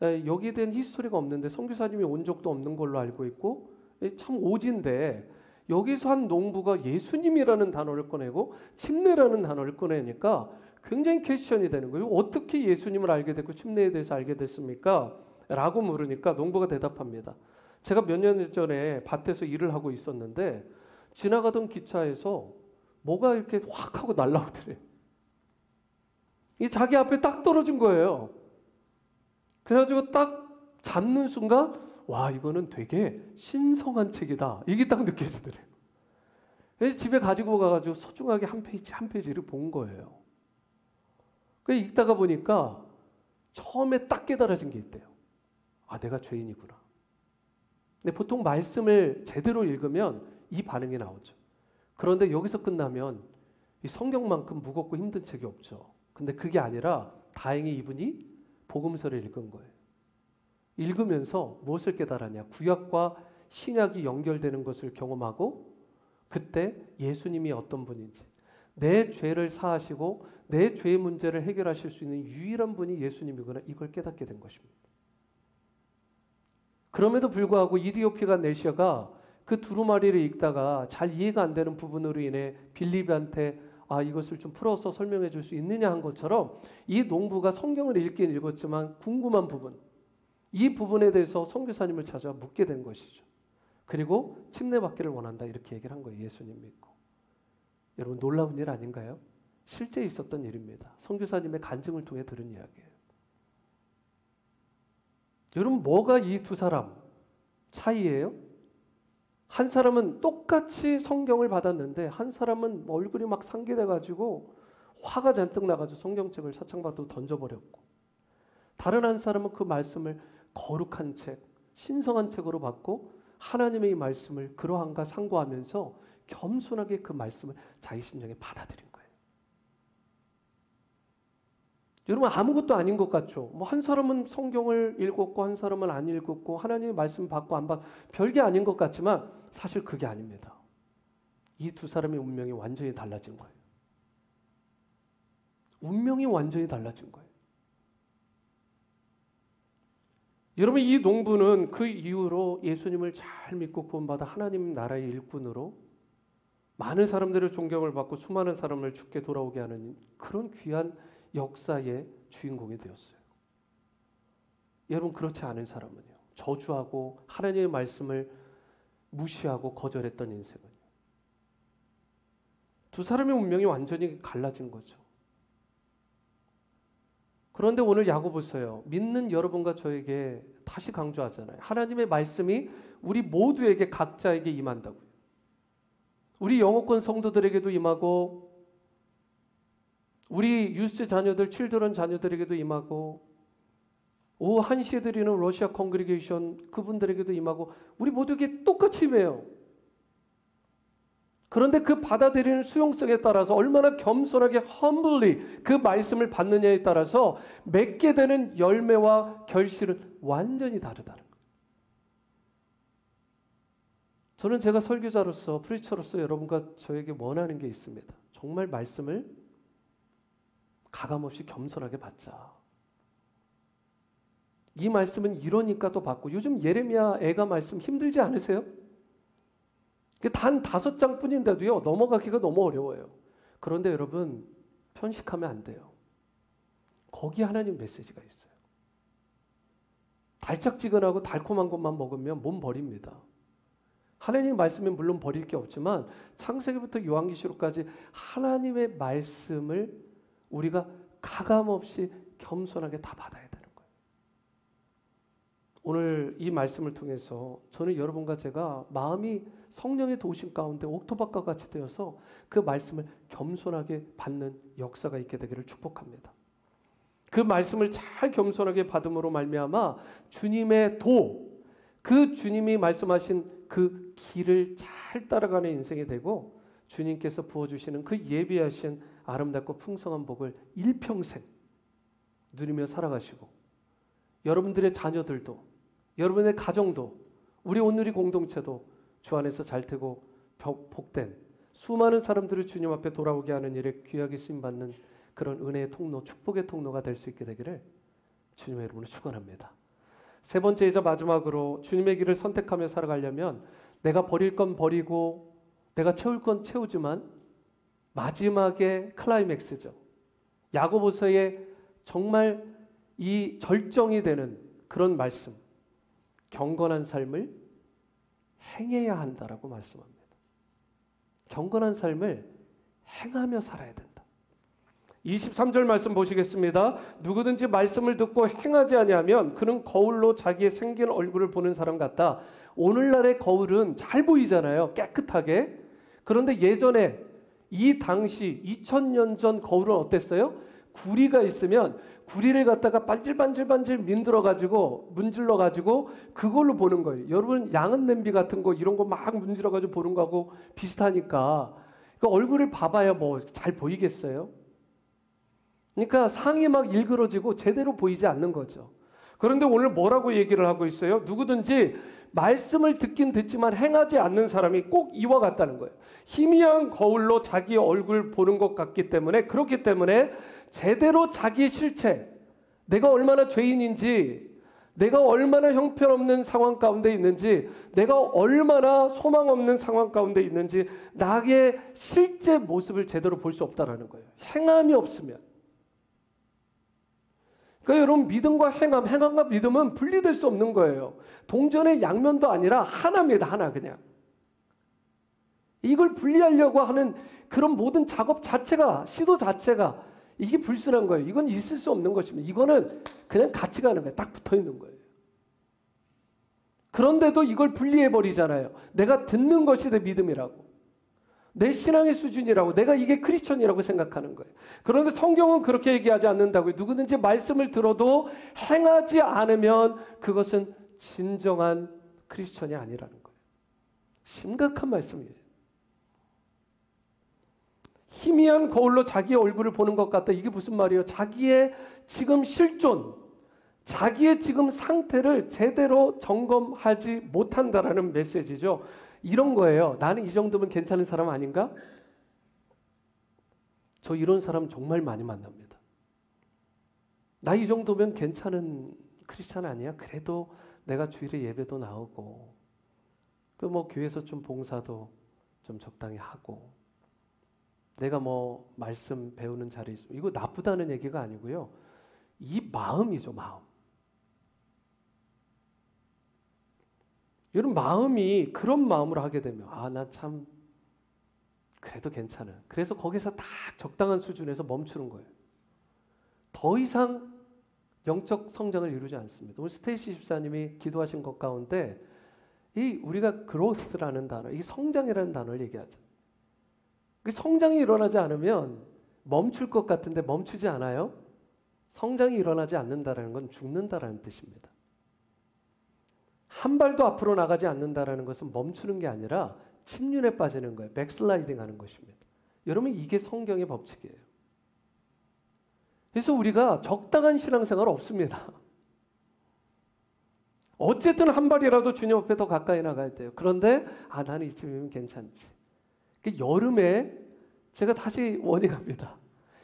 여기에 대한 히스토리가 없는데 선교사님이 온 적도 없는 걸로 알고 있고 참 오진데 여기서 한 농부가 예수님이라는 단어를 꺼내고 침례라는 단어를 꺼내니까 굉장히 퀘스천이 되는 거예요. 어떻게 예수님을 알게 됐고 침례에 대해서 알게 됐습니까? 라고 물으니까 농부가 대답합니다. 제가 몇 년 전에 밭에서 일을 하고 있었는데 지나가던 기차에서 뭐가 이렇게 확 하고 날아오더래요. 이 자기 앞에 딱 떨어진 거예요. 그래가지고 딱 잡는 순간 와, 이거는 되게 신성한 책이다, 이게 딱 느껴지더래요. 그래서 집에 가지고 가가지고 소중하게 한 페이지 한 페이지를 본 거예요. 그래서 읽다가 보니까 처음에 딱 깨달아진 게 있대요. 내가 죄인이구나. 근데 보통 말씀을 제대로 읽으면 이 반응이 나오죠. 그런데 여기서 끝나면 이 성경만큼 무겁고 힘든 책이 없죠. 근데 그게 아니라 다행히 이분이 복음서를 읽은 거예요. 읽으면서 무엇을 깨달았냐? 구약과 신약이 연결되는 것을 경험하고 그때 예수님이 어떤 분인지, 내 죄를 사하시고 내 죄의 문제를 해결하실 수 있는 유일한 분이 예수님이구나, 이걸 깨닫게 된 것입니다. 그럼에도 불구하고 이디오피가 네시아가 그 두루마리를 읽다가 잘 이해가 안 되는 부분으로 인해 빌립한테 이것을 좀 풀어서 설명해 줄 수 있느냐 한 것처럼 이 농부가 성경을 읽긴 읽었지만 궁금한 부분, 이 부분에 대해서 선교사님을 찾아 묻게 된 것이죠. 그리고 침례받기를 원한다, 이렇게 얘기를 한 거예요. 예수님 믿고. 여러분, 놀라운 일 아닌가요? 실제 있었던 일입니다. 선교사님의 간증을 통해 들은 이야기예요. 여러분, 뭐가 이 두 사람 차이예요? 한 사람은 똑같이 성경을 받았는데 한 사람은 얼굴이 막 상기돼가지고 화가 잔뜩 나가지고 성경책을 사창바도 던져버렸고, 다른 한 사람은 그 말씀을 거룩한 책, 신성한 책으로 받고 하나님의 이 말씀을 그러한가 상고하면서 겸손하게 그 말씀을 자기 심령에 받아들인 거예요. 여러분, 아무것도 아닌 것 같죠? 한 사람은 성경을 읽었고 한 사람은 안 읽었고 하나님의 말씀 받고 안 받고 별게 아닌 것 같지만 사실 그게 아닙니다. 이 두 사람의 운명이 완전히 달라진 거예요. 운명이 완전히 달라진 거예요. 여러분, 이 농부는 그 이후로 예수님을 잘 믿고 구원받아 하나님 나라의 일꾼으로 많은 사람들의 존경을 받고 수많은 사람을 죽게 돌아오게 하는 그런 귀한 역사의 주인공이 되었어요. 여러분 그렇지 않은 사람은요. 저주하고 하나님의 말씀을 무시하고 거절했던 인생은 두 사람의 운명이 완전히 갈라진 거죠. 그런데 오늘 야고보서요. 믿는 여러분과 저에게 다시 강조하잖아요. 하나님의 말씀이 우리 모두에게 각자에게 임한다고요. 우리 영어권 성도들에게도 임하고 우리 유스 자녀들, 칠드런 자녀들에게도 임하고 오후 1시에 드리는 러시아 컨그리게이션 그분들에게도 임하고 우리 모두에게 똑같이 임해요. 그런데 그 받아들이는 수용성에 따라서 얼마나 겸손하게 humbly 그 말씀을 받느냐에 따라서 맺게 되는 열매와 결실은 완전히 다르다는 거예요. 저는 제가 설교자로서 프리처로서 여러분과 저에게 원하는 게 있습니다. 정말 말씀을 가감없이 겸손하게 받자. 이 말씀은 이러니까 또 받고 요즘 예레미야 애가 말씀 힘들지 않으세요? 단 5장뿐인데도요 넘어가기가 너무 어려워요. 그런데 여러분 편식하면 안 돼요. 거기에 하나님 메시지가 있어요. 달짝지근하고 달콤한 것만 먹으면 몸 버립니다. 하나님의 말씀은 물론 버릴 게 없지만 창세기부터 요한계시록까지 하나님의 말씀을 우리가 가감없이 겸손하게 다 받아야 되는 거예요. 오늘 이 말씀을 통해서 저는 여러분과 제가 마음이 성령의 도우심 가운데 옥토박과 같이 되어서 그 말씀을 겸손하게 받는 역사가 있게 되기를 축복합니다. 그 말씀을 잘 겸손하게 받음으로 말미암아 주님의 그 주님이 말씀하신 그 길을 잘 따라가는 인생이 되고 주님께서 부어주시는 그 예비하신 아름답고 풍성한 복을 일평생 누리며 살아가시고 여러분들의 자녀들도 여러분의 가정도 우리 온누리 공동체도 주 안에서 잘 되고 복된 수많은 사람들을 주님 앞에 돌아오게 하는 일에 귀하게 쓰임받는 그런 은혜의 통로, 축복의 통로가 될 수 있게 되기를 주님의 이름으로 축원합니다. 세 번째이자 마지막으로 주님의 길을 선택하며 살아가려면 내가 버릴 건 버리고 내가 채울 건 채우지만 마지막에 클라이맥스죠. 야고보서의 정말 이 절정이 되는 그런 말씀, 경건한 삶을 행해야 한다라고 말씀합니다. 경건한 삶을 행하며 살아야 된다. 23절 말씀 보시겠습니다. 누구든지 말씀을 듣고 행하지 아니하면 그는 거울로 자기의 생긴 얼굴을 보는 사람 같다. 오늘날의 거울은 잘 보이잖아요. 깨끗하게. 그런데 예전에 이 당시 2000년 전 거울은 어땠어요? 구리가 있으면 구리를 갖다가 반질반질 문질러가지고 그걸로 보는 거예요. 여러분 양은 냄비 같은 거 이런 거 막 문질러가지고 보는 거하고 비슷하니까 그 얼굴을 봐봐야 뭐 잘 보이겠어요? 그러니까 상이 막 일그러지고 제대로 보이지 않는 거죠. 그런데 오늘 뭐라고 얘기를 하고 있어요? 누구든지 말씀을 듣긴 듣지만 행하지 않는 사람이 꼭 이와 같다는 거예요. 희미한 거울로 자기 얼굴 보는 것 같기 때문에 그렇기 때문에 제대로 자기의 실체, 내가 얼마나 죄인인지, 내가 얼마나 형편없는 상황 가운데 있는지, 내가 얼마나 소망 없는 상황 가운데 있는지 나의 실제 모습을 제대로 볼 수 없다라는 거예요. 행함이 없으면. 그러니까 여러분 믿음과 행함과 믿음은 분리될 수 없는 거예요. 동전의 양면도 아니라 하나입니다. 하나 그냥. 이걸 분리하려고 하는 그런 모든 작업 자체가 시도 자체가 이게 불순한 거예요. 이건 있을 수 없는 것입니다. 이거는 그냥 같이 가는 거예요. 딱 붙어 있는 거예요. 그런데도 이걸 분리해 버리잖아요. 내가 듣는 것이 내 믿음이라고. 내 신앙의 수준이라고 내가 이게 크리스천이라고 생각하는 거예요. 그런데 성경은 그렇게 얘기하지 않는다고요. 누구든지 말씀을 들어도 행하지 않으면 그것은 진정한 크리스천이 아니라는 거예요. 심각한 말씀이에요. 희미한 거울로 자기의 얼굴을 보는 것 같다. 이게 무슨 말이에요? 자기의 지금 실존, 자기의 지금 상태를 제대로 점검하지 못한다라는 메시지죠. 이런 거예요. 나는 이 정도면 괜찮은 사람 아닌가? 저 이런 사람 정말 많이 만납니다. 나 이 정도면 괜찮은 크리스찬 아니야? 그래도 내가 주일에 예배도 나오고 그 뭐 교회에서 좀 봉사도 좀 적당히 하고 내가 뭐 말씀 배우는 자리에 있으면 이거 나쁘다는 얘기가 아니고요. 이 마음이죠. 마음. 여러분 마음이 그런 마음으로 하게 되면 나 참 그래도 괜찮아. 그래서 거기서 딱 적당한 수준에서 멈추는 거예요. 더 이상 영적 성장을 이루지 않습니다. 오늘 스테이시 집사님이 기도하신 것 가운데 이 우리가 growth라는 단어, 이 성장이라는 단어를 얘기하죠. 성장이 일어나지 않으면 멈출 것 같은데 멈추지 않아요. 성장이 일어나지 않는다는 건 죽는다라는 뜻입니다. 한 발도 앞으로 나가지 않는다는 것은 멈추는 게 아니라 침륜에 빠지는 거예요. 백슬라이딩 하는 것입니다. 여러분 이게 성경의 법칙이에요. 그래서 우리가 적당한 신앙생활 없습니다. 어쨌든 한 발이라도 주님 앞에 더 가까이 나가야 돼요. 그런데 나는 이쯤이면 괜찮지. 여름에 제가 다시 원해갑니다.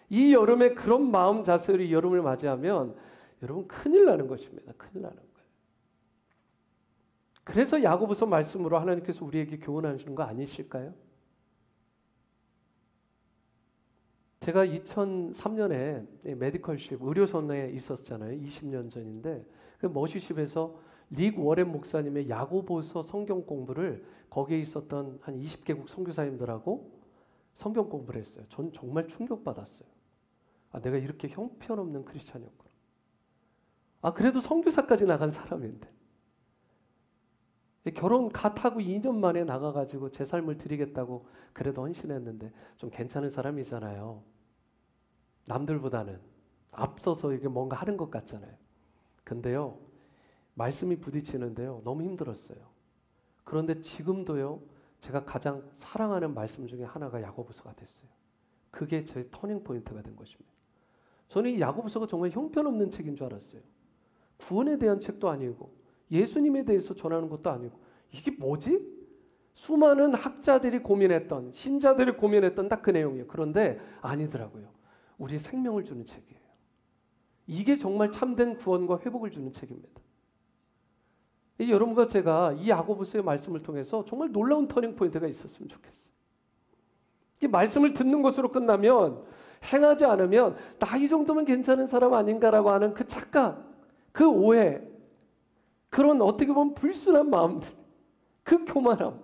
이 여름에 그런 마음 자세로 이 여름을 맞이하면 여러분 큰일 나는 것입니다. 큰일 나는 거예요. 그래서 야고보서 말씀으로 하나님께서 우리에게 교훈하시는 거 아니실까요? 제가 2003년에 메디컬십 의료선에 있었잖아요. 20년 전인데 그 머시십에서 릭 워렌 목사님의 야고보서 성경 공부를 거기에 있었던 한 20개국 선교사님들하고 성경 공부를 했어요. 전 정말 충격받았어요. 내가 이렇게 형편없는 크리스찬이었구나. 그래도 선교사까지 나간 사람인데 결혼 갓 하고 2년 만에 나가가지고 제 삶을 드리겠다고 그래도 헌신했는데 좀 괜찮은 사람이잖아요. 남들보다는 앞서서 이게 뭔가 하는 것 같잖아요. 근데요, 말씀이 부딪히는데요, 너무 힘들었어요. 그런데 지금도요, 제가 가장 사랑하는 말씀 중에 하나가 야고보서가 됐어요. 그게 제 터닝 포인트가 된 것입니다. 저는 이 야고보서가 정말 형편없는 책인 줄 알았어요. 구원에 대한 책도 아니고 예수님에 대해서 전하는 것도 아니고 이게 뭐지? 수많은 학자들이 고민했던, 신자들이 고민했던 딱 그 내용이에요. 그런데 아니더라고요. 우리의 생명을 주는 책이에요. 이게 정말 참된 구원과 회복을 주는 책입니다. 여러분과 제가 이 야고보서의 말씀을 통해서 정말 놀라운 터닝 포인트가 있었으면 좋겠어요. 이 말씀을 듣는 것으로 끝나면 행하지 않으면 나 이 정도면 괜찮은 사람 아닌가라고 하는 그 착각, 그 오해, 그런 어떻게 보면 불순한 마음들, 그 교만함,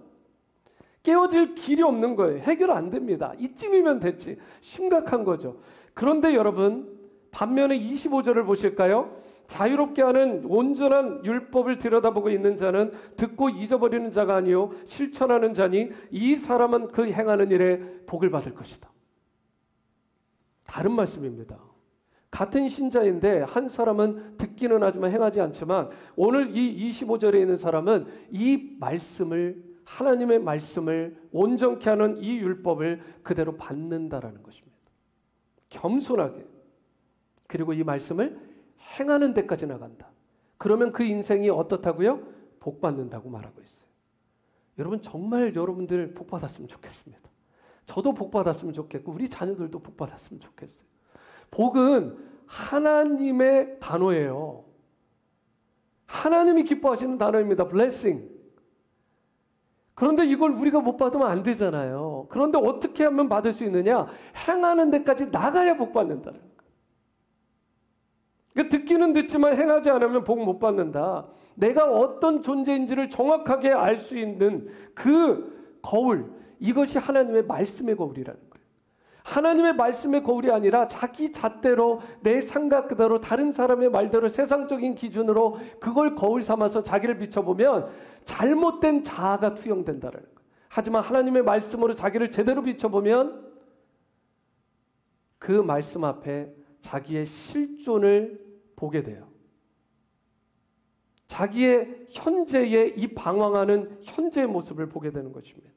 깨어질 길이 없는 거예요. 해결 안 됩니다. 이쯤이면 됐지. 심각한 거죠. 그런데 여러분 반면에 25절을 보실까요? 자유롭게 하는 온전한 율법을 들여다보고 있는 자는 듣고 잊어버리는 자가 아니요 실천하는 자니 이 사람은 그 행하는 일에 복을 받을 것이다. 다른 말씀입니다. 같은 신자인데 한 사람은 듣기는 하지만 행하지 않지만 오늘 이 25절에 있는 사람은 이 말씀을 하나님의 말씀을 온전케 하는 이 율법을 그대로 받는다라는 것입니다. 겸손하게. 그리고 이 말씀을 행하는 데까지 나간다. 그러면 그 인생이 어떻다고요? 복 받는다고 말하고 있어요. 여러분 정말 여러분들 복 받았으면 좋겠습니다. 저도 복 받았으면 좋겠고 우리 자녀들도 복 받았으면 좋겠어요. 복은 하나님의 단어예요. 하나님이 기뻐하시는 단어입니다. blessing. 그런데 이걸 우리가 못 받으면 안 되잖아요. 그런데 어떻게 하면 받을 수 있느냐? 행하는 데까지 나가야 복 받는다는 거예요. 그러니까 듣기는 듣지만 행하지 않으면 복 못 받는다. 내가 어떤 존재인지를 정확하게 알 수 있는 그 거울, 이것이 하나님의 말씀의 거울이라는 거예요. 하나님의 말씀의 거울이 아니라 자기 잣대로 내 생각대로 다른 사람의 말대로 세상적인 기준으로 그걸 거울 삼아서 자기를 비춰보면 잘못된 자아가 투영된다는 거예요. 하지만 하나님의 말씀으로 자기를 제대로 비춰보면 그 말씀 앞에 자기의 실존을 보게 돼요. 자기의 현재의 이 방황하는 현재의 모습을 보게 되는 것입니다.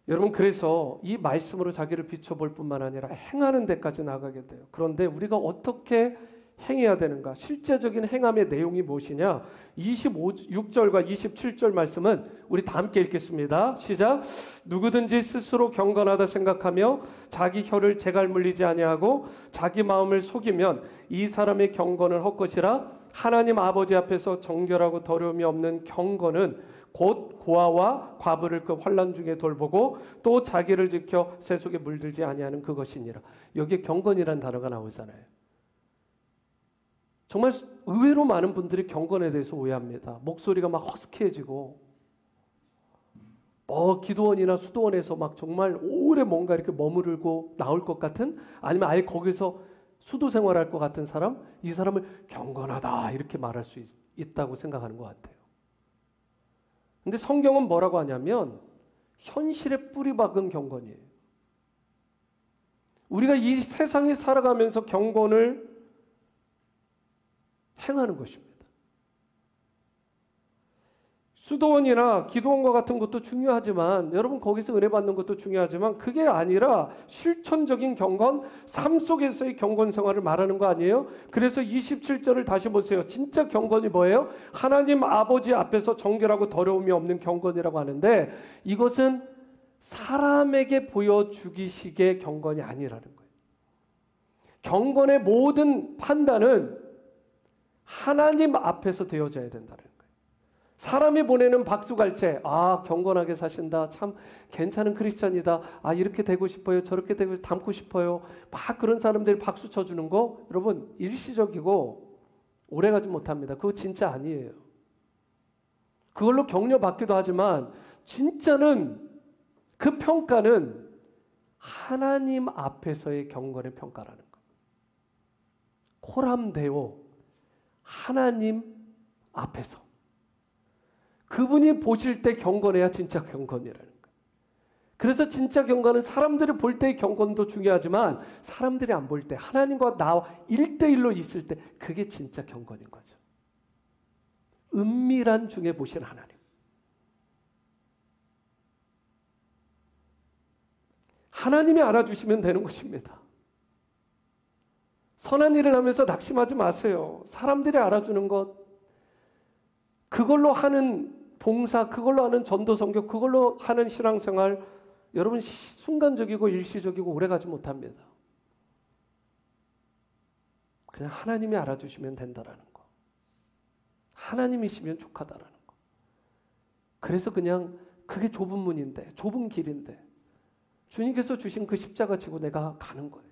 여러분 그래서 이 말씀으로 자기를 비춰볼 뿐만 아니라 행하는 데까지 나가게 돼요. 그런데 우리가 어떻게 행해야 되는가? 실제적인 행함의 내용이 무엇이냐? 26절과 27절 말씀은 우리 다 함께 읽겠습니다. 시작. 누구든지 스스로 경건하다 생각하며 자기 혀를 재갈 물리지 아니하고 자기 마음을 속이면 이 사람의 경건은 헛것이라. 하나님 아버지 앞에서 정결하고 더러움이 없는 경건은 곧 고아와 과부를 그 환난 중에 돌보고 또 자기를 지켜 세속에 물들지 아니하는 그것이니라. 여기에 경건이라는 단어가 나오잖아요. 정말 의외로 많은 분들이 경건에 대해서 오해합니다. 목소리가 막 허스키해지고 기도원이나 수도원에서 막 정말 오래 뭔가 이렇게 머무르고 나올 것 같은, 아니면 아예 거기서 수도 생활할 것 같은 사람, 이 사람을 경건하다 이렇게 말할 수 있다고 생각하는 것 같아요. 근데 성경은 뭐라고 하냐면 현실에 뿌리 박은 경건이에요. 우리가 이 세상에 살아가면서 경건을 행하는 것입니다. 수도원이나 기도원과 같은 것도 중요하지만, 여러분 거기서 은혜 받는 것도 중요하지만, 그게 아니라 실천적인 경건, 삶 속에서의 경건 생활을 말하는 거 아니에요? 그래서 27절을 다시 보세요. 진짜 경건이 뭐예요? 하나님 아버지 앞에서 정결하고 더러움이 없는 경건이라고 하는데, 이것은 사람에게 보여주기식의 경건이 아니라는 거예요. 경건의 모든 판단은 하나님 앞에서 되어져야 된다는 거예요. 사람이 보내는 박수갈채, 경건하게 사신다, 참 괜찮은 크리스찬이다, 이렇게 되고 싶어요, 저렇게 되고 닮고 싶어요, 막 그런 사람들이 박수 쳐주는 거, 여러분 일시적이고 오래가지 못합니다. 그거 진짜 아니에요. 그걸로 격려받기도 하지만 진짜는, 그 평가는 하나님 앞에서의 경건의 평가라는 거. 코람데오, 하나님 앞에서. 그분이 보실 때 경건해야 진짜 경건이라는 거예요. 그래서 진짜 경건은 사람들이 볼 때의 경건도 중요하지만, 사람들이 안 볼 때 하나님과 나와 1대1로 있을 때, 그게 진짜 경건인 거죠. 은밀한 중에 보신 하나님. 하나님이 알아주시면 되는 것입니다. 선한 일을 하면서 낙심하지 마세요. 사람들이 알아주는 것, 그걸로 하는 봉사, 그걸로 하는 전도 선교, 그걸로 하는 신앙생활, 여러분 순간적이고 일시적이고 오래가지 못합니다. 그냥 하나님이 알아주시면 된다라는 거, 하나님이시면 족하다라는 거. 그래서 그냥 그게 좁은 문인데, 좁은 길인데 주님께서 주신 그 십자가 지고 내가 가는 거예요.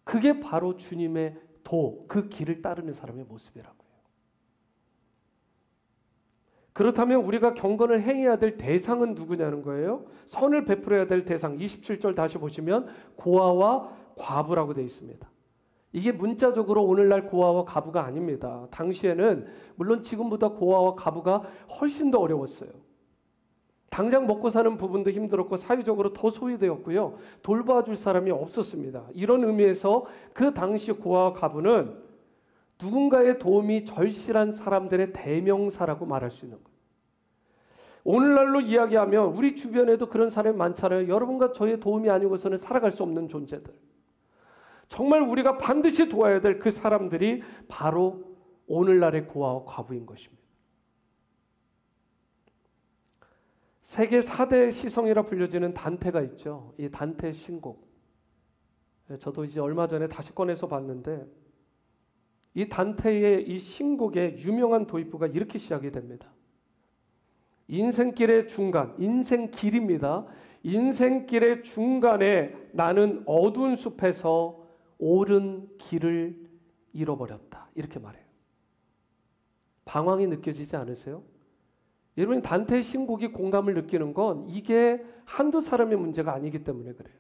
그게 바로 주님의 그 길을 따르는 사람의 모습이라고요. 그렇다면 우리가 경건을 행해야 될 대상은 누구냐는 거예요. 선을 베풀어야 될 대상, 27절 다시 보시면 고아와 과부라고 되어 있습니다. 이게 문자적으로 오늘날 고아와 과부가 아닙니다. 당시에는 물론 지금보다 고아와 과부가 훨씬 더 어려웠어요. 당장 먹고 사는 부분도 힘들었고 사회적으로 더 소외되었고요. 돌봐줄 사람이 없었습니다. 이런 의미에서 그 당시 고아와 과부는 누군가의 도움이 절실한 사람들의 대명사라고 말할 수 있는 거예요. 오늘날로 이야기하면 우리 주변에도 그런 사람이 많잖아요. 여러분과 저의 도움이 아니고서는 살아갈 수 없는 존재들. 정말 우리가 반드시 도와야 될 그 사람들이 바로 오늘날의 고아와 과부인 것입니다. 세계 4대 시성이라 불려지는 단테가 있죠. 이 단테 신곡. 저도 이제 얼마 전에 다시 꺼내서 봤는데, 이 단테의 이 신곡의 유명한 도입부가 이렇게 시작이 됩니다. 인생길의 중간, 인생길입니다. 인생길의 중간에 나는 어두운 숲에서 옳은 길을 잃어버렸다. 이렇게 말해요. 방황이 느껴지지 않으세요? 여러분, 단테의 신곡이 공감을 느끼는 건 이게 한두 사람의 문제가 아니기 때문에 그래요.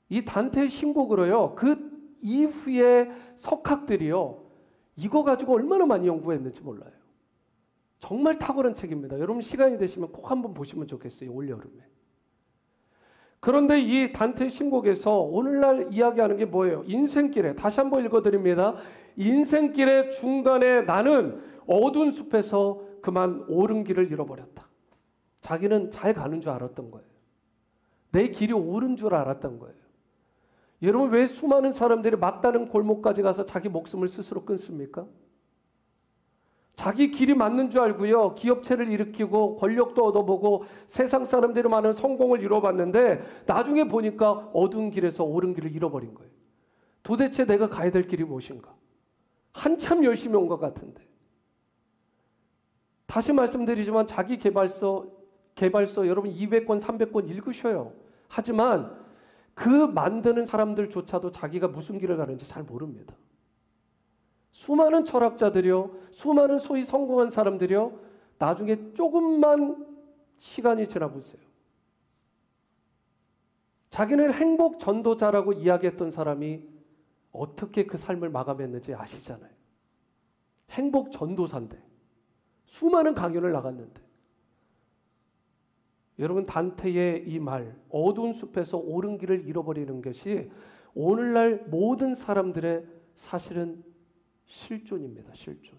이 단테의 신곡으로요, 그 이후의 석학들이요, 이거 가지고 얼마나 많이 연구했는지 몰라요. 정말 탁월한 책입니다. 여러분 시간이 되시면 꼭 한번 보시면 좋겠어요. 올여름에. 그런데 이 단테의 신곡에서 오늘날 이야기하는 게 뭐예요? 인생길에, 다시 한번 읽어드립니다. 인생길의 중간에 나는 어두운 숲에서 그만 옳은 길을 잃어버렸다. 자기는 잘 가는 줄 알았던 거예요. 내 길이 옳은 줄 알았던 거예요. 여러분, 왜 수많은 사람들이 막다른 골목까지 가서 자기 목숨을 스스로 끊습니까? 자기 길이 맞는 줄 알고요, 기업체를 일으키고 권력도 얻어보고 세상 사람들이 많은 성공을 이뤄봤는데 나중에 보니까 어두운 길에서 옳은 길을 잃어버린 거예요. 도대체 내가 가야 될 길이 무엇인가? 한참 열심히 온 것 같은데. 다시 말씀드리지만 자기 개발서 여러분 200권 300권 읽으셔요. 하지만 그 만드는 사람들조차도 자기가 무슨 길을 가는지 잘 모릅니다. 수많은 철학자들이요, 수많은 소위 성공한 사람들이요, 나중에 조금만 시간이 지나보세요. 자기는 행복 전도자라고 이야기했던 사람이 어떻게 그 삶을 마감했는지 아시잖아요. 행복 전도사인데, 수많은 강연을 나갔는데. 여러분, 단테의 이 말, 어두운 숲에서 옳은 길을 잃어버리는 것이 오늘날 모든 사람들의 사실은 실존입니다. 실존.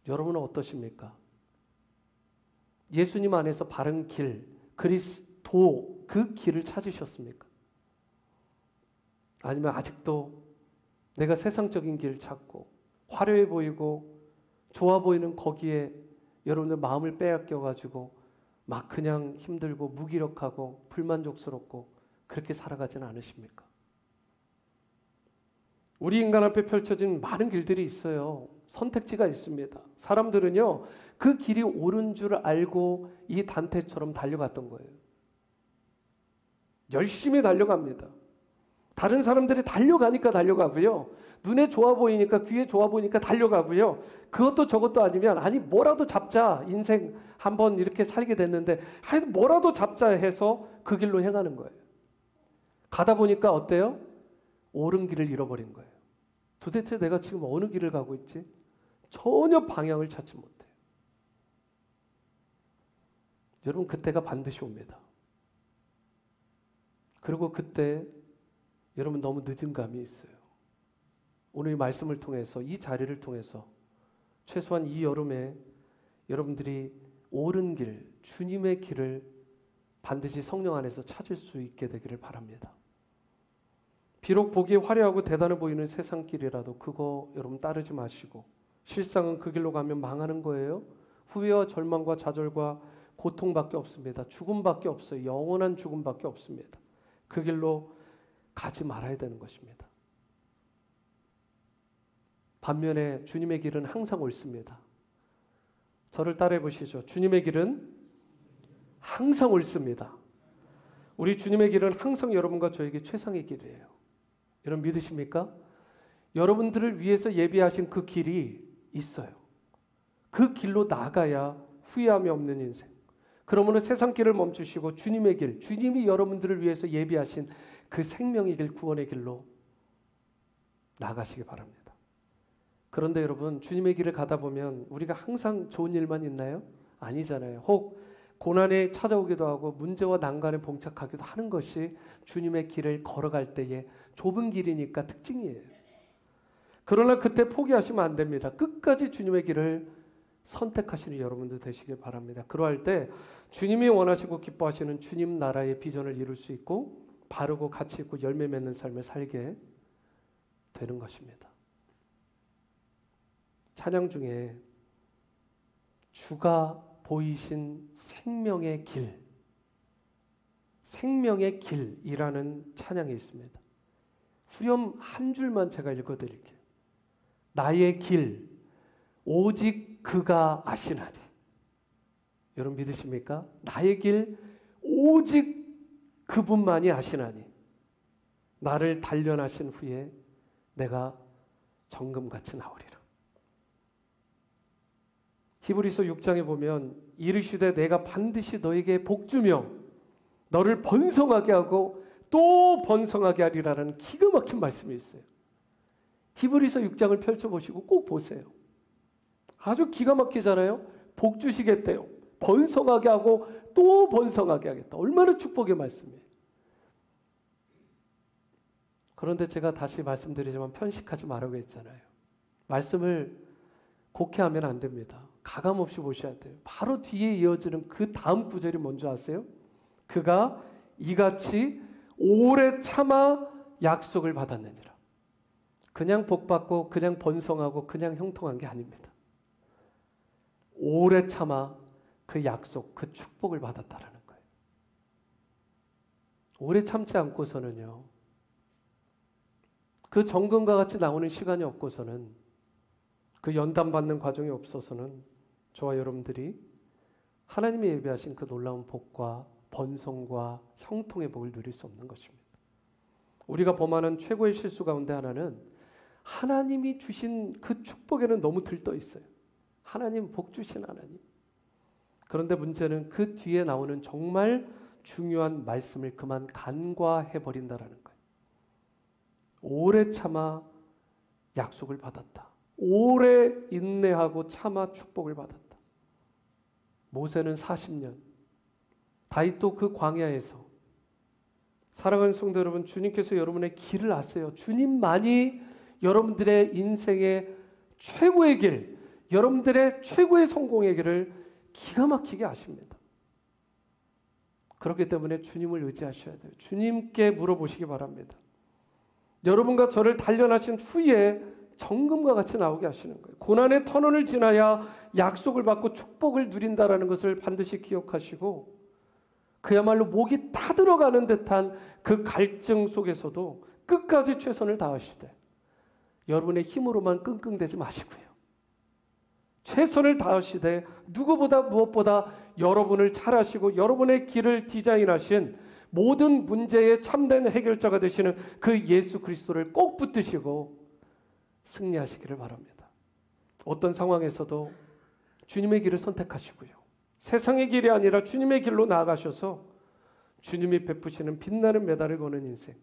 여러분은 어떠십니까? 예수님 안에서 바른 길, 그리스도 그 길을 찾으셨습니까? 아니면 아직도 내가 세상적인 길 찾고 화려해 보이고 좋아 보이는 거기에 여러분들 마음을 빼앗겨가지고 막 그냥 힘들고 무기력하고 불만족스럽고 그렇게 살아가지는 않으십니까? 우리 인간 앞에 펼쳐진 많은 길들이 있어요. 선택지가 있습니다. 사람들은요, 그 길이 옳은 줄 알고 이 단테처럼 달려갔던 거예요. 열심히 달려갑니다. 다른 사람들이 달려가니까 달려가고요. 눈에 좋아 보이니까, 귀에 좋아 보이니까 달려가고요. 그것도 저것도 아니면, 아니 뭐라도 잡자. 인생 한번 이렇게 살게 됐는데 하여튼 뭐라도 잡자 해서 그 길로 행하는 거예요. 가다 보니까 어때요? 옳은 길을 잃어버린 거예요. 도대체 내가 지금 어느 길을 가고 있지? 전혀 방향을 찾지 못해요. 여러분, 그때가 반드시 옵니다. 그리고 그때 여러분 너무 늦은 감이 있어요. 오늘 이 말씀을 통해서, 이 자리를 통해서 최소한 이 여름에 여러분들이 옳은 길, 주님의 길을 반드시 성령 안에서 찾을 수 있게 되기를 바랍니다. 비록 보기에 화려하고 대단해 보이는 세상 길이라도 그거 여러분 따르지 마시고, 실상은 그 길로 가면 망하는 거예요. 후회와 절망과 좌절과 고통밖에 없습니다. 죽음밖에 없어요. 영원한 죽음밖에 없습니다. 그 길로 가지 말아야 되는 것입니다. 반면에 주님의 길은 항상 옳습니다. 저를 따라해 보시죠. 주님의 길은 항상 옳습니다. 우리 주님의 길은 항상 여러분과 저에게 최상의 길이에요. 여러분 믿으십니까? 여러분들을 위해서 예비하신 그 길이 있어요. 그 길로 나가야 후회함이 없는 인생. 그러므로 세상 길을 멈추시고 주님의 길, 주님이 여러분들을 위해서 예비하신 그 생명의 길, 구원의 길로 나가시기 바랍니다. 그런데 여러분, 주님의 길을 가다 보면 우리가 항상 좋은 일만 있나요? 아니잖아요. 혹 고난에 찾아오기도 하고 문제와 난관에 봉착하기도 하는 것이 주님의 길을 걸어갈 때의 좁은 길이니까 특징이에요. 그러나 그때 포기하시면 안 됩니다. 끝까지 주님의 길을 선택하시는 여러분들 되시길 바랍니다. 그러할 때 주님이 원하시고 기뻐하시는 주님 나라의 비전을 이룰 수 있고 바르고 가치 있고 열매 맺는 삶을 살게 되는 것입니다. 찬양 중에 주가 보이신 생명의 길, 생명의 길이라는 찬양이 있습니다. 후렴 한 줄만 제가 읽어드릴게요. 나의 길 오직 그가 아시나니. 여러분 믿으십니까? 나의 길 오직 그분만이 아시나니. 나를 단련하신 후에 내가 정금같이 나오리라. 히브리서 6장에 보면 이르시되 내가 반드시 너에게 복주며 너를 번성하게 하고 또 번성하게 하리라는 기가 막힌 말씀이 있어요. 히브리서 6장을 펼쳐보시고 꼭 보세요. 아주 기가 막히잖아요. 복 주시겠대요. 번성하게 하고 또 번성하게 하겠다. 얼마나 축복의 말씀이에요. 그런데 제가 다시 말씀드리지만 편식하지 말라고 했잖아요. 말씀을 곡해하면 안 됩니다. 가감없이 보셔야 돼요. 바로 뒤에 이어지는 그 다음 구절이 뭔지 아세요? 그가 이같이 오래 참아 약속을 받았느니라. 그냥 복받고 그냥 번성하고 그냥 형통한 게 아닙니다. 오래 참아 그 약속, 그 축복을 받았다라는 거예요. 오래 참지 않고서는요, 그 정금과 같이 나오는 시간이 없고서는, 그 연단받는 과정이 없어서는 저와 여러분들이 하나님이 예비하신 그 놀라운 복과 번성과 형통의 복을 누릴 수 없는 것입니다. 우리가 범하는 최고의 실수 가운데 하나는 하나님이 주신 그 축복에는 너무 들떠 있어요. 하나님 복 주신 하나님. 그런데 문제는 그 뒤에 나오는 정말 중요한 말씀을 그만 간과해 버린다라는 거예요. 오래 참아 약속을 받았다. 오래 인내하고 참아 축복을 받았다. 모세는 40년, 다윗도 그 광야에서. 사랑하는 성도 여러분, 주님께서 여러분의 길을 아세요. 주님만이 여러분들의 인생의 최고의 길, 여러분들의 최고의 성공의 길을 기가 막히게 아십니다. 그렇기 때문에 주님을 의지하셔야 돼요. 주님께 물어보시기 바랍니다. 여러분과 저를 단련하신 후에 정금과 같이 나오게 하시는 거예요. 고난의 터널을 지나야 약속을 받고 축복을 누린다라는 것을 반드시 기억하시고, 그야말로 목이 타들어가는 듯한 그 갈증 속에서도 끝까지 최선을 다하시되 여러분의 힘으로만 끙끙대지 마시고요. 최선을 다하시되 누구보다 무엇보다 여러분을 잘 아시고 여러분의 길을 디자인하신 모든 문제의 참된 해결자가 되시는 그 예수 그리스도를 꼭 붙드시고 승리하시기를 바랍니다. 어떤 상황에서도 주님의 길을 선택하시고요. 세상의 길이 아니라 주님의 길로 나아가셔서 주님이 베푸시는 빛나는 메달을 거는 인생,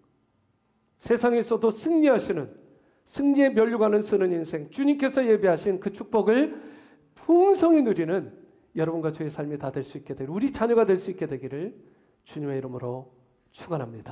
세상에서도 승리하시는, 승리의 면류관을 쓰는 인생, 주님께서 예비하신 그 축복을 풍성히 누리는 여러분과 저의 삶이 다 될 수 있게 되기를, 우리 자녀가 될 수 있게 되기를 주님의 이름으로 축원합니다.